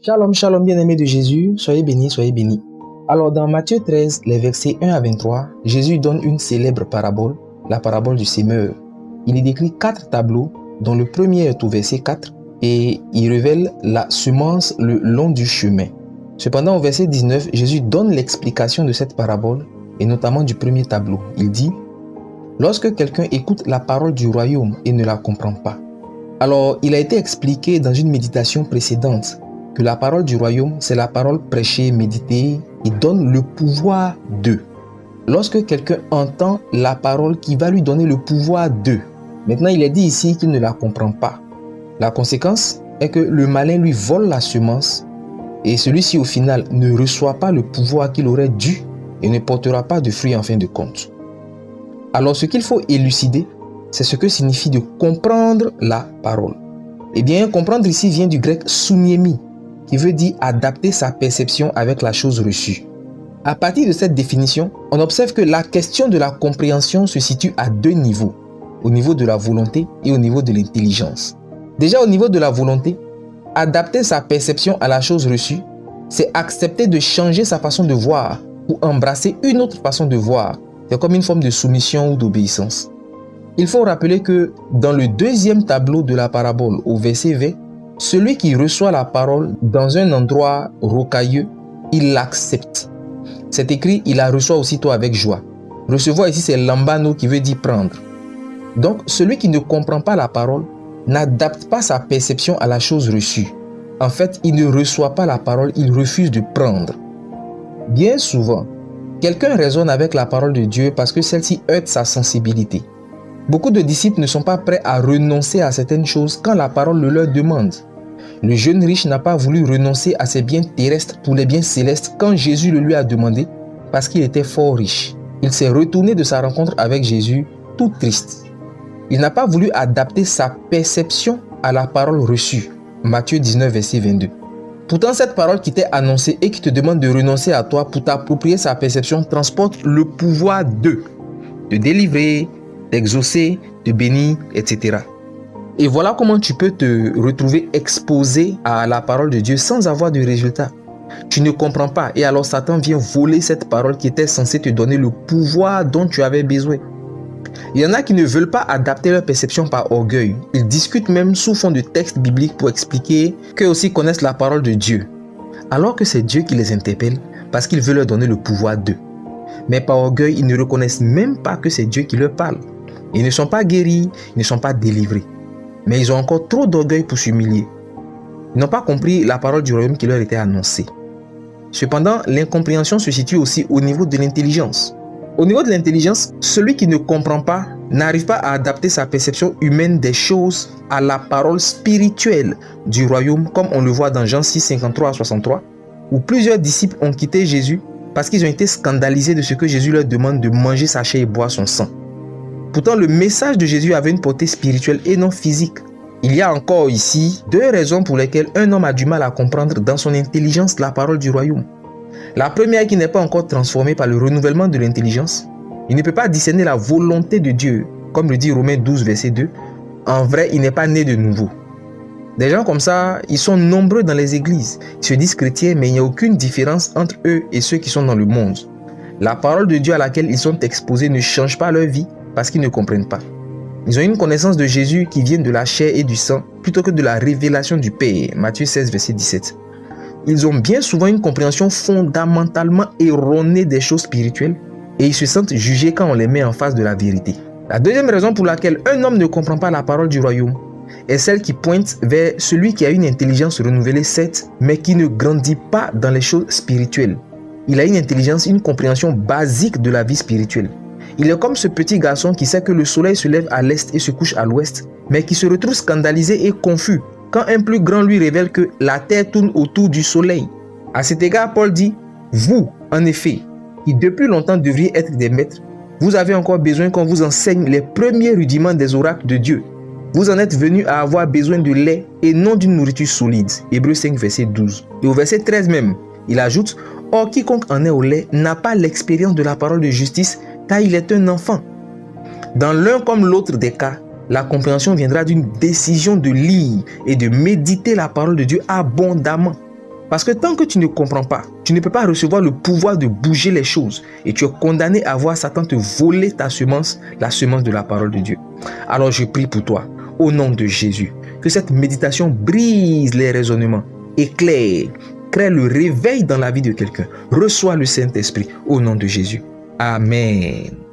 Shalom, shalom, bien-aimés de Jésus, soyez bénis, soyez bénis. Alors, dans Matthieu 13, les versets 1 à 23, Jésus donne une célèbre parabole, la parabole du semeur. Il y décrit 4 tableaux, dont le premier est au verset 4, et il révèle la semence le long du chemin. Cependant, au verset 19, Jésus donne l'explication de cette parabole, et notamment du premier tableau. Il dit « Lorsque quelqu'un écoute la parole du royaume et ne la comprend pas ». Alors, il a été expliqué dans une méditation précédente que la parole du royaume, c'est la parole prêchée, méditée, et donne le pouvoir d'eux. Lorsque quelqu'un entend la parole qui va lui donner le pouvoir d'eux, maintenant il est dit ici qu'il ne la comprend pas. La conséquence est que le malin lui vole la semence et celui-ci au final ne reçoit pas le pouvoir qu'il aurait dû et ne portera pas de fruits en fin de compte. Alors ce qu'il faut élucider, c'est ce que signifie de comprendre la parole. Eh bien, comprendre ici vient du grec suniemi, qui veut dire adapter sa perception avec la chose reçue. À partir de cette définition, on observe que la question de la compréhension se situe à 2 niveaux, au niveau de la volonté et au niveau de l'intelligence. Déjà au niveau de la volonté, adapter sa perception à la chose reçue, c'est accepter de changer sa façon de voir ou embrasser une autre façon de voir. C'est comme une forme de soumission ou d'obéissance. Il faut rappeler que dans le deuxième tableau de la parabole, au verset 20, celui qui reçoit la parole dans un endroit rocailleux, il l'accepte. C'est écrit, il la reçoit aussitôt avec joie. Recevoir ici, c'est lambano qui veut dire prendre. Donc, celui qui ne comprend pas la parole n'adapte pas sa perception à la chose reçue. En fait, il ne reçoit pas la parole, il refuse de prendre. Bien souvent, quelqu'un raisonne avec la parole de Dieu parce que celle-ci heurte sa sensibilité. Beaucoup de disciples ne sont pas prêts à renoncer à certaines choses quand la parole le leur demande. Le jeune riche n'a pas voulu renoncer à ses biens terrestres pour les biens célestes quand Jésus le lui a demandé parce qu'il était fort riche. Il s'est retourné de sa rencontre avec Jésus tout triste. Il n'a pas voulu adapter sa perception à la parole reçue. Matthieu 19, verset 22. Pourtant, cette parole qui t'est annoncée et qui te demande de renoncer à toi pour t'approprier sa perception transporte le pouvoir de délivrer, d'exaucer, de bénir, etc. Et voilà comment tu peux te retrouver exposé à la parole de Dieu sans avoir de résultat. Tu ne comprends pas et alors Satan vient voler cette parole qui était censée te donner le pouvoir dont tu avais besoin. Il y en a qui ne veulent pas adapter leur perception par orgueil. Ils discutent même sous fond de textes bibliques pour expliquer qu'eux aussi connaissent la parole de Dieu. Alors que c'est Dieu qui les interpelle parce qu'il veut leur donner le pouvoir d'eux. Mais par orgueil, ils ne reconnaissent même pas que c'est Dieu qui leur parle. Ils ne sont pas guéris, ils ne sont pas délivrés. Mais ils ont encore trop d'orgueil pour s'humilier. Ils n'ont pas compris la parole du royaume qui leur était annoncée. Cependant, l'incompréhension se situe aussi au niveau de l'intelligence. Au niveau de l'intelligence, celui qui ne comprend pas n'arrive pas à adapter sa perception humaine des choses à la parole spirituelle du royaume, comme on le voit dans Jean 6, 53 à 63, où plusieurs disciples ont quitté Jésus parce qu'ils ont été scandalisés de ce que Jésus leur demande de manger sa chair et boire son sang. Pourtant, le message de Jésus avait une portée spirituelle et non physique. Il y a encore ici 2 raisons pour lesquelles un homme a du mal à comprendre dans son intelligence la parole du royaume. La première, qui n'est pas encore transformée par le renouvellement de l'intelligence. Il ne peut pas discerner la volonté de Dieu, comme le dit Romains 12, verset 2. En vrai, il n'est pas né de nouveau. Des gens comme ça, ils sont nombreux dans les églises. Ils se disent chrétiens, mais il n'y a aucune différence entre eux et ceux qui sont dans le monde. La parole de Dieu à laquelle ils sont exposés ne change pas leur vie parce qu'ils ne comprennent pas. Ils ont une connaissance de Jésus qui vient de la chair et du sang plutôt que de la révélation du Père. Matthieu 16, verset 17. Ils ont bien souvent une compréhension fondamentalement erronée des choses spirituelles et ils se sentent jugés quand on les met en face de la vérité. La deuxième raison pour laquelle un homme ne comprend pas la parole du royaume est celle qui pointe vers celui qui a une intelligence renouvelée, certes, mais qui ne grandit pas dans les choses spirituelles. Il a une intelligence, une compréhension basique de la vie spirituelle. Il est comme ce petit garçon qui sait que le soleil se lève à l'est et se couche à l'ouest, mais qui se retrouve scandalisé et confus quand un plus grand lui révèle que la terre tourne autour du soleil. À cet égard, Paul dit « Vous, en effet, qui depuis longtemps devriez être des maîtres, vous avez encore besoin qu'on vous enseigne les premiers rudiments des oracles de Dieu. Vous en êtes venus à avoir besoin de lait et non d'une nourriture solide. » Hébreux 5, verset 12. Et au verset 13 même, il ajoute « Or, quiconque en est au lait n'a pas l'expérience de la parole de justice, car il est un enfant. » Dans l'un comme l'autre des cas, la compréhension viendra d'une décision de lire et de méditer la parole de Dieu abondamment. Parce que tant que tu ne comprends pas, tu ne peux pas recevoir le pouvoir de bouger les choses. Et tu es condamné à voir Satan te voler ta semence, la semence de la parole de Dieu. Alors je prie pour toi, au nom de Jésus, que cette méditation brise les raisonnements, éclaire, crée le réveil dans la vie de quelqu'un. Reçois le Saint-Esprit au nom de Jésus. Amen.